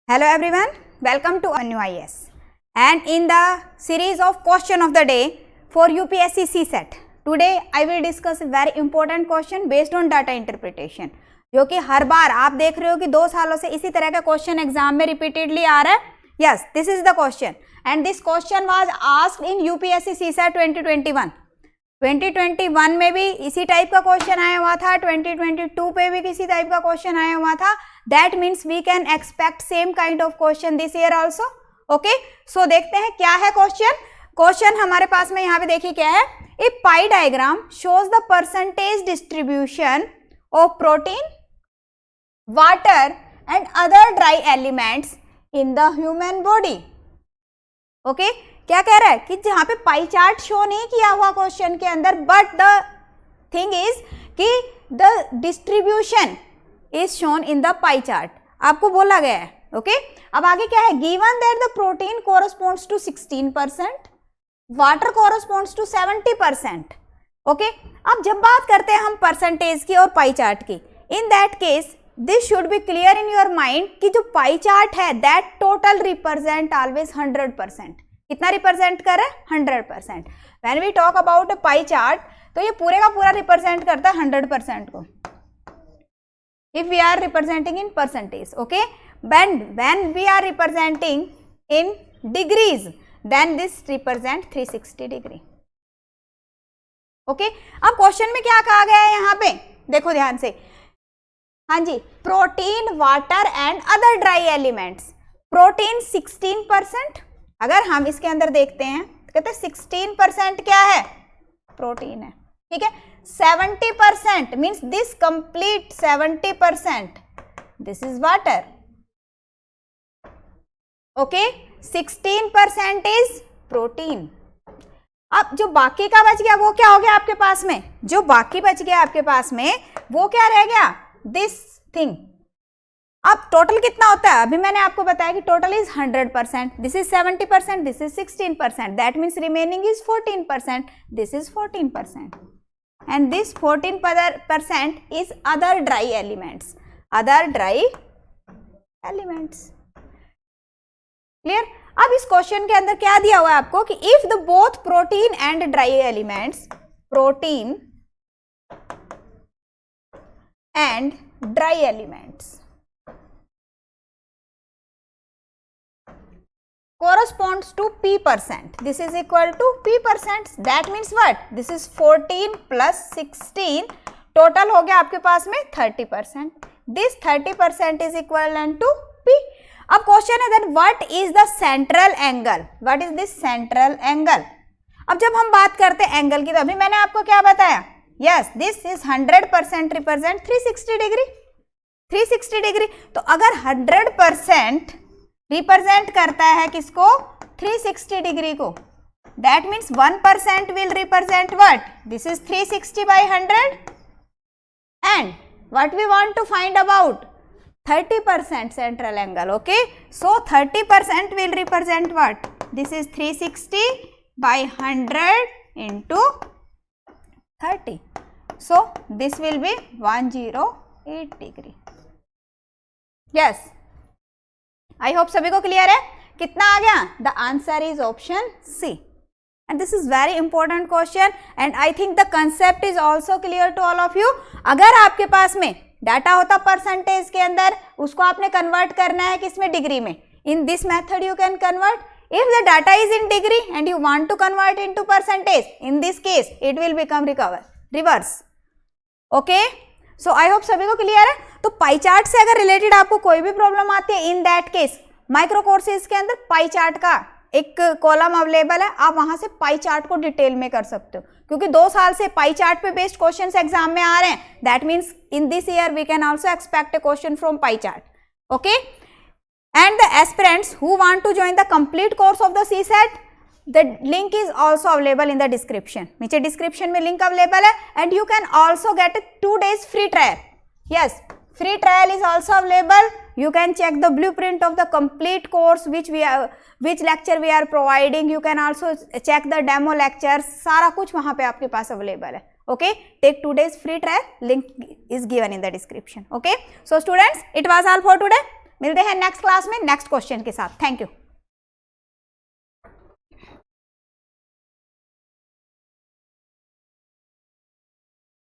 Hello everyone, welcome to New IAS. And in the series of question of the day for UPSC CSET, today I will discuss a very important question based on data interpretation, जो कि हर बार आप देख रहे हो कि 2 सालों से इसी तरह का क्वेश्चन एग्जाम में रिपीटेडली आ रहा है. Yes, this is the question and this question was asked in UPSC CSET 2021. 2021 में भी इसी टाइप का क्वेश्चन आया हुआ था, 2022 पे भी किसी टाइप का क्वेश्चन आया हुआ था. That means we can expect same kind of question this year also. Okay, so देखते हैं क्या है क्वेश्चन हमारे पास में यहाँ पे देखिए क्या है. A pie diagram shows the percentage distribution of protein, water and other dry elements in the human body. Okay, क्या कह रहा है कि जहां पे पाई चार्ट शो नहीं किया हुआ क्वेश्चन के अंदर, बट द थिंग इज कि the distribution is shown in the pie chart, आपको बोला गया है. ओके, अब आगे क्या है, given that the protein corresponds to 16%, water corresponds to 70%. Okay, अब जब बात करते हैं हम परसेंटेज की और पाई चार्ट की, in that case this should be clear in your mind कि जो पाई चार्ट है दैट टोटल रिप्रेजेंट ऑलवेज 100%. कितना रिप्रेजेंट कर रहा है? 100%. When we talk about a pie chart तो ये पूरे का पूरा रिप्रेजेंट करता है 100% को, if we are representing in percentage. Okay, when we are representing in degrees then this represent 360 degree. Okay, अब क्वेश्चन में क्या कहा गया है यहाँ पे देखो ध्यान से. हाँ जी, protein, water and other dry elements. Protein 16%, अगर हम इसके अंदर देखते हैं तो कहते हैं 16% क्या है? प्रोटीन है. ठीक है, 70% means this complete 70% this is water. Okay, 16% is protein. अब जो बाकी का बच गया वो क्या हो गया आपके पास में? जो बाकी बच गया आपके पास में वो क्या रह गया? This thing. अब टोटल कितना होता है? अभी मैंने आपको बताया कि total is 100%, this is 70%, this is 16%, that means remaining is 14%, this is 14%, and this 14% is other dry elements. Other dry elements. Clear? अब इस क्वेश्चन के अंदर क्या दिया हुआ है आपको कि if the both protein and dry elements, protein and dry elements corresponds to P%, this is equal to P%. that means what? this is 14 plus 16, total हो गया आपके पास में 30%. this 30% is equivalent to P. अब question है then what is the central angle? what is this central angle? अब जब हम बात करते हैं एंगल की तो अभी मैंने आपको क्या बताया? yes, this is 100% represent 360 degree. 360 degree. तो अगर 100% रिप्रेजेंट करता है किसको? 360 डिग्री को. That means 1% will represent what? This is 360 by 100 and what we want to find about 30% central angle. Okay, so 30% will represent what? This is 360 by 100 into 30. so this will be 108 degree. yes, I hope सभी को clear है. कितना आ गया? The answer is option C. And this is very important question and I think the concept is also clear to all of you. अगर आपके पास में data होता परसेंटेज के अंदर, उसको आपने कन्वर्ट करना है किसमें? डिग्री में. In this method you can convert. If the data is in degree and you want to convert into percentage, in this case it will become reverse. Okay, so I hope सभी को clear है. तो pie chart से अगर related आपको कोई भी problem आती है, इन दैट केस माइक्रो कोर्सेज के अंदर पाई चार्ट का एक कॉलम अवेलेबल है, आप वहां से पाई चार्ट को डिटेल में कर सकते हो, क्योंकि 2 साल से पाई चार्ट पे बेस्ड क्वेश्चंस एग्जाम में आ रहे हैं. That means in this year we can also expect a question from pie chart. Okay, and the aspirants who want to join the complete course of the CSAT, the link is also available in the description. नीचे description में link available है and you can also get 2 days free trial. yes, free trial is also available. You can check the blueprint of the complete course which lecture we are providing. You can also check the demo lectures. सारा कुछ वहाँ पे आपके पास available है. Okay, take 2 days free trial. Link is given in the description. Okay, so students, it was all for today. मिलते हैं next class में next question के साथ। Thank you.